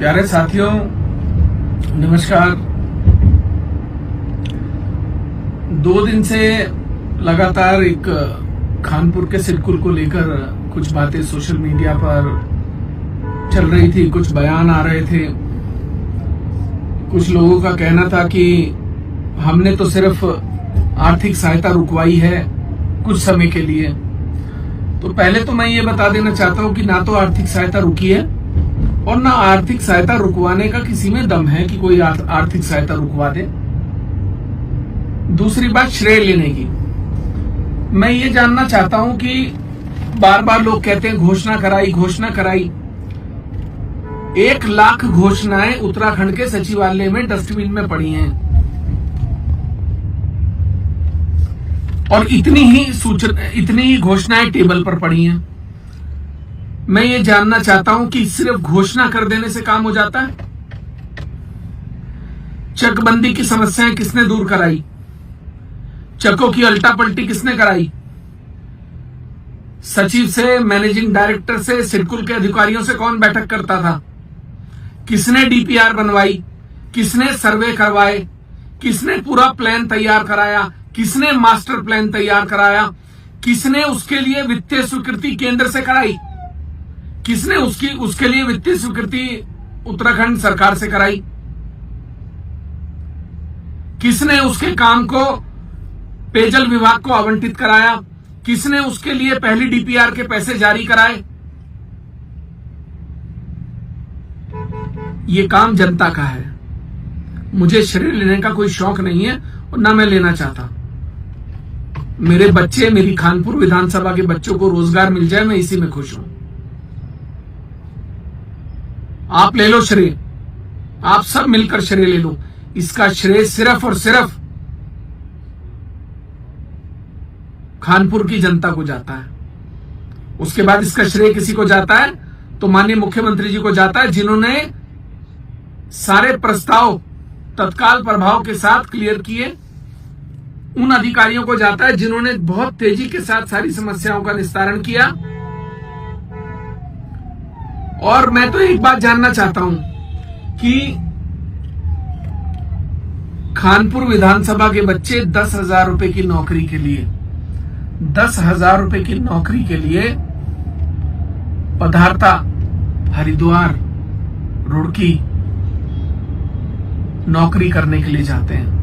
प्यारे साथियों, नमस्कार। 2 दिन से लगातार एक खानपुर के सिडकुल को लेकर कुछ बातें सोशल मीडिया पर चल रही थी, कुछ बयान आ रहे थे। कुछ लोगों का कहना था कि हमने तो सिर्फ आर्थिक सहायता रुकवाई है कुछ समय के लिए। तो पहले तो मैं ये बता देना चाहता हूं कि ना तो आर्थिक सहायता रुकी है और ना आर्थिक सहायता रुकवाने का किसी में दम है कि कोई आर्थिक सहायता रुकवा दे। दूसरी बात, श्रेय लेने की। मैं ये जानना चाहता हूं कि बार बार लोग कहते हैं घोषणा कराई। 1 लाख घोषणाएं उत्तराखंड के सचिवालय में डस्टबिन में पड़ी हैं और इतनी ही घोषणाएं टेबल पर पड़ी हैं। मैं ये जानना चाहता हूं कि सिर्फ घोषणा कर देने से काम हो जाता है? चकबंदी की समस्याएं किसने दूर कराई? चकों की अल्टा पलटी किसने कराई? सचिव से, मैनेजिंग डायरेक्टर से, सिडकुल के अधिकारियों से कौन बैठक करता था? किसने डीपीआर बनवाई? किसने सर्वे करवाए? किसने पूरा प्लान तैयार कराया? किसने मास्टर प्लान तैयार कराया? किसने उसके लिए वित्तीय स्वीकृति केंद्र से कराई? किसने उसके लिए वित्तीय स्वीकृति उत्तराखंड सरकार से कराई? किसने उसके काम को पेयजल विभाग को आवंटित कराया? किसने उसके लिए पहली डीपीआर के पैसे जारी कराए? ये काम जनता का है। मुझे श्रेय लेने का कोई शौक नहीं है और ना मैं लेना चाहता। मेरे बच्चे, मेरी खानपुर विधानसभा के बच्चों को रोजगार मिल जाए, मैं इसी में खुश हूं। आप ले लो श्रेय, आप सब मिलकर श्रेय ले लो। इसका श्रेय सिर्फ और सिर्फ खानपुर की जनता को जाता है। उसके बाद इसका श्रेय किसी को जाता है तो माननीय मुख्यमंत्री जी को जाता है, जिन्होंने सारे प्रस्ताव तत्काल प्रभाव के साथ क्लियर किए। उन अधिकारियों को जाता है जिन्होंने बहुत तेजी के साथ सारी समस्याओं का निस्तारण किया। और मैं तो एक बात जानना चाहता हूं कि खानपुर विधानसभा के बच्चे 10,000 रुपए की नौकरी के लिए 10,000 रुपए की नौकरी के लिए पधारता हरिद्वार, रुड़की नौकरी करने के लिए जाते हैं।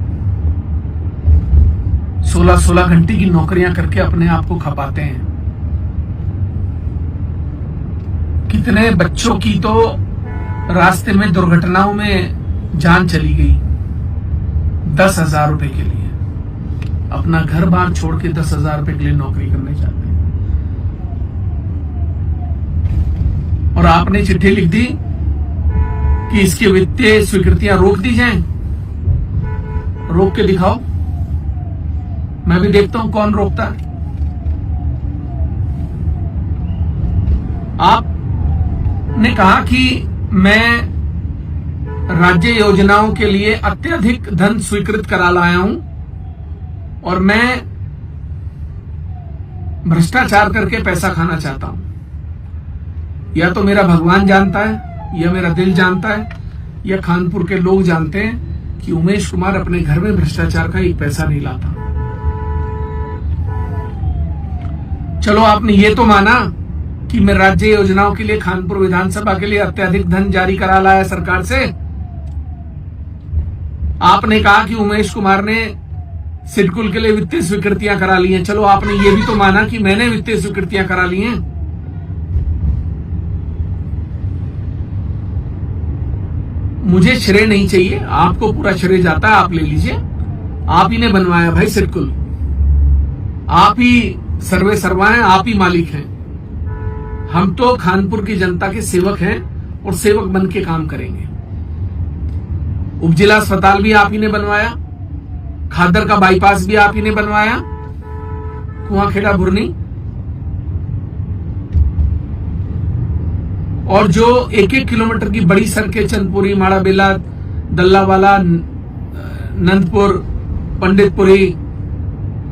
16-16 घंटे की नौकरियां करके अपने आप को खपाते हैं। कितने बच्चों की तो रास्ते में दुर्घटनाओं में जान चली गई 10,000 रुपए के लिए। अपना घर बार छोड़ के 10,000 रुपए के लिए नौकरी करने जाते हैं। और आपने चिट्ठी लिख दी कि इसकी वित्तीय स्वीकृतियां रोक दी जाएं। रोक के दिखाओ, मैं भी देखता हूं कौन रोकता है। आपने कहा कि मैं राज्य योजनाओं के लिए अत्यधिक धन स्वीकृत करा लाया हूं और मैं भ्रष्टाचार करके पैसा खाना चाहता हूं। या तो मेरा भगवान जानता है, या मेरा दिल जानता है, या खानपुर के लोग जानते हैं कि उमेश कुमार अपने घर में भ्रष्टाचार का 1 पैसा नहीं लाता। चलो, आपने ये तो माना कि मैं राज्य योजनाओं के लिए खानपुर विधानसभा के लिए अत्यधिक धन जारी करा लाया सरकार से। आपने कहा कि उमेश कुमार ने सिडकुल के लिए वित्तीय स्वीकृतियां करा ली हैं। चलो, आपने ये भी तो माना कि मैंने वित्तीय स्वीकृतियां करा ली हैं। मुझे श्रेय नहीं चाहिए, आपको पूरा श्रेय जाता है, आप ले लीजिए। आप ही ने बनवाया भाई सिडकुल, आप ही सर्वे सर्वा हैं, आप ही मालिक हैं। हम तो खानपुर की जनता के सेवक हैं और सेवक बन के काम करेंगे। उपजिला अस्पताल भी आप ही ने बनवाया, खादर का बाईपास भी आप ही ने बनवाया, कुआंखेड़ा भुरनी, और जो 1-1 किलोमीटर की बड़ी सड़कें चंदपुरी, माड़ाबेला, दल्लावाला, नंदपुर, पंडितपुरी,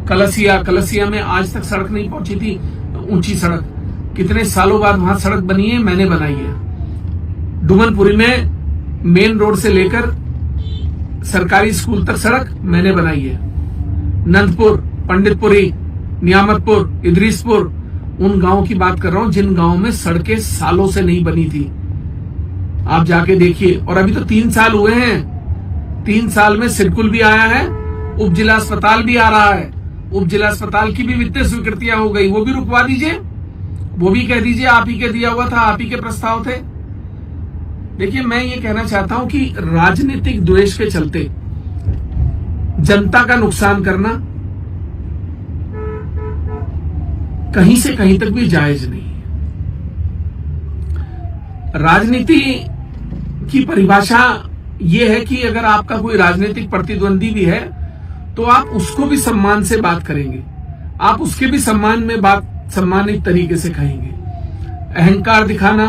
कलसिया में आज तक सड़क नहीं पहुंची थी, ऊंची सड़क। कितने सालों बाद वहां सड़क बनी है, मैंने बनाई है। डुमनपुरी में मेन रोड से लेकर सरकारी स्कूल तक सड़क मैंने बनाई है। नंदपुर, पंडितपुरी, नियामतपुर, इदरीसपुर, उन गांवों की बात कर रहा हूं जिन गांवों में सड़कें सालों से नहीं बनी थी। आप जाके देखिए। और अभी तो 3 साल हुए हैं। 3 साल में सिडकुल भी आया है, उप जिला अस्पताल भी आ रहा है। उप जिला अस्पताल की भी वित्तीय स्वीकृतियां हो गई, वो भी रुकवा दीजिए, वो भी कह दीजिए आप ही के दिया हुआ था, आप ही के प्रस्ताव थे। देखिए, मैं ये कहना चाहता हूं कि राजनीतिक द्वेष के चलते जनता का नुकसान करना कहीं से कहीं तक भी जायज नहीं है। राजनीति की परिभाषा ये है कि अगर आपका कोई राजनीतिक प्रतिद्वंदी भी है तो आप उसको भी सम्मान से बात करेंगे, आप उसके भी सम्मान में बात सम्मानित तरीके से कहेंगे। अहंकार दिखाना,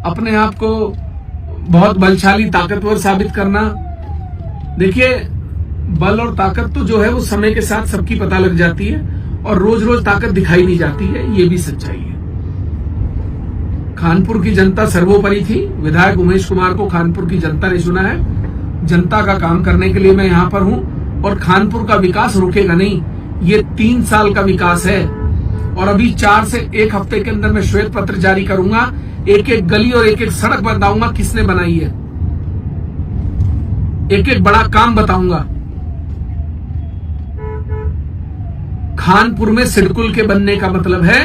अपने आप को बहुत बलशाली ताकतवर साबित करना, देखिए बल और ताकत तो जो है वो समय के साथ सबकी पता लग जाती है और रोज रोज ताकत दिखाई नहीं जाती है, ये भी सच्चाई है। खानपुर की जनता सर्वोपरि थी। विधायक उमेश कुमार को खानपुर की जनता ने चुना है। जनता का काम करने के लिए मैं यहां पर हूं और खानपुर का विकास रुकेगा नहीं। ये 3 साल का विकास है और अभी 4 से 1 हफ्ते के अंदर मैं श्वेत पत्र जारी करूंगा, एक एक गली और एक एक सड़क बताऊंगा किसने बनाई है, एक एक बड़ा काम बताऊंगा। खानपुर में सिडकुल के बनने का मतलब है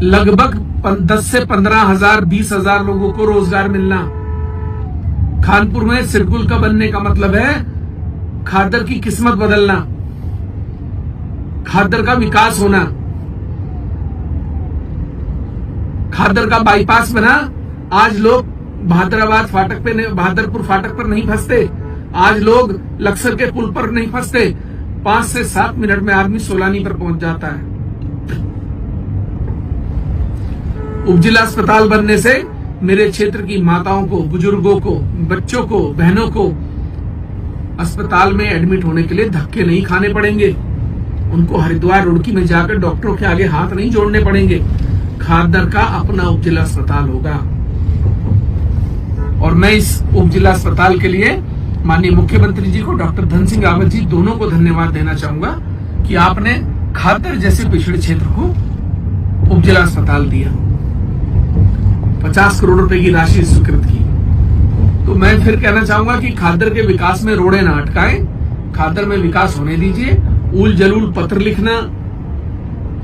लगभग 10 से 15 हजार 20 हजार लोगों को रोजगार मिलना। खानपुर में सिडकुल का बनने का मतलब है खादर की किस्मत बदलना, खादर का विकास होना। खादर का बाईपास बना, आज लोग बहादुरपुर फाटक पर नहीं फंसते, आज लोग लक्सर के पुल पर नहीं फंसते। 5 से 7 मिनट में आदमी सोलानी पर पहुंच जाता है। उपजिला अस्पताल बनने से मेरे क्षेत्र की माताओं को, बुजुर्गों को, बच्चों को, बहनों को अस्पताल में एडमिट होने के लिए धक्के नहीं खाने पड़ेंगे। उनको हरिद्वार, रुड़की में जाकर डॉक्टरों के आगे हाथ नहीं जोड़ने पड़ेंगे। खादर का अपना उपजिला अस्पताल होगा और मैं इस उपजिला अस्पताल के लिए माननीय मुख्यमंत्री जी को, डॉक्टर धन सिंह रावत जी दोनों को धन्यवाद देना चाहूंगा कि आपने खादर जैसे पिछड़े क्षेत्र को उपजिला अस्पताल दिया, 50 करोड़ रुपए की राशि स्वीकृत की। तो मैं फिर कहना चाहूंगा कि खादर के विकास में रोड़े ना अटकाएं, खादर में विकास होने दीजिए। उल जलूल पत्र लिखना,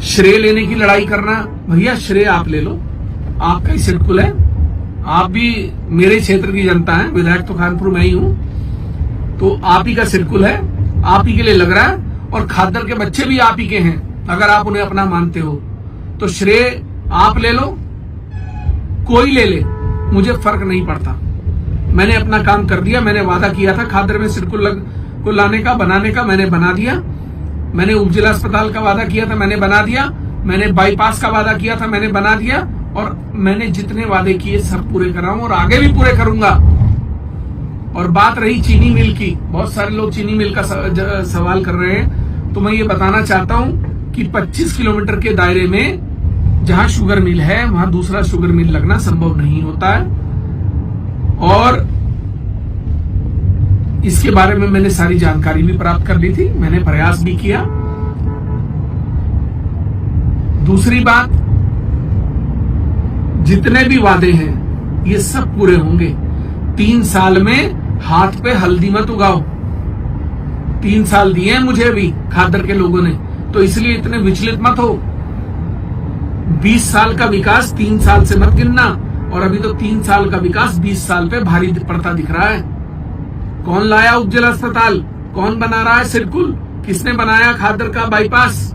श्रेय लेने की लड़ाई करना, भैया श्रेय आप ले लो, आपका ही सिडकुल है, आप भी मेरे क्षेत्र की जनता है, विधायक तो खानपुर में ही हूं, तो आप ही का सिडकुल है, आप ही के लिए लग रहा है और खादर के बच्चे भी आप ही के हैं। अगर आप उन्हें अपना मानते हो तो श्रेय आप ले लो, कोई ले ले, मुझे फर्क नहीं पड़ता। मैंने अपना काम कर दिया। मैंने वादा किया था खादर में सिडकुल को लाने का, बनाने का, मैंने बना दिया। मैंने उपजिला अस्पताल का वादा किया था, मैंने बना दिया। मैंने बाईपास का वादा किया था, मैंने बना दिया। और मैंने जितने वादे किए सब पूरे कर रहा हूं और आगे भी पूरे करूंगा। और बात रही चीनी मिल की, बहुत सारे लोग चीनी मिल का सवाल कर रहे हैं, तो मैं ये बताना चाहता हूं कि 25 किलोमीटर के दायरे में जहां शुगर मिल है वहां दूसरा शुगर मिल लगना संभव नहीं होता है। और इसके बारे में मैंने सारी जानकारी भी प्राप्त कर ली थी, मैंने प्रयास भी किया। दूसरी बात, जितने भी वादे हैं ये सब पूरे होंगे। 3 साल में हाथ पे हल्दी मत उगाओ। 3 साल दिए हैं मुझे भी खादर के लोगों ने, तो इसलिए इतने विचलित मत हो। 20 साल का विकास 3 साल से मत गिनना। और अभी तो 3 साल का विकास 20 साल पे भारी पड़ता दिख रहा है। कौन लाया उपजिला अस्पताल, कौन बना रहा है सिडकुल, किसने बनाया खादर का बाईपास,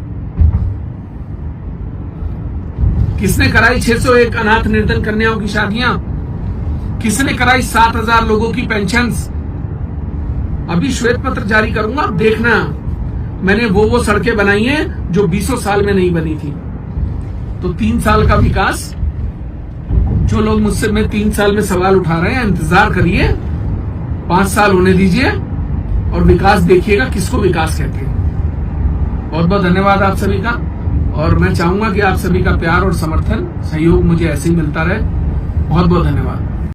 किसने कराई 601 अनाथ निर्धन कन्याओं की शादियां, किसने कराई 7000 लोगों की पेंशन्स। अभी श्वेत पत्र जारी करूंगा, देखना। मैंने वो सड़कें बनाई हैं जो 20 साल में नहीं बनी थी। तो 3 साल का विकास, जो लोग मुझसे में 3 साल में सवाल उठा रहे हैं, इंतजार करिए, 5 साल होने दीजिए और विकास देखिएगा किसको विकास कहते हैं। बहुत बहुत धन्यवाद आप सभी का और मैं चाहूंगा कि आप सभी का प्यार और समर्थन, सहयोग मुझे ऐसे ही मिलता रहे। बहुत बहुत धन्यवाद।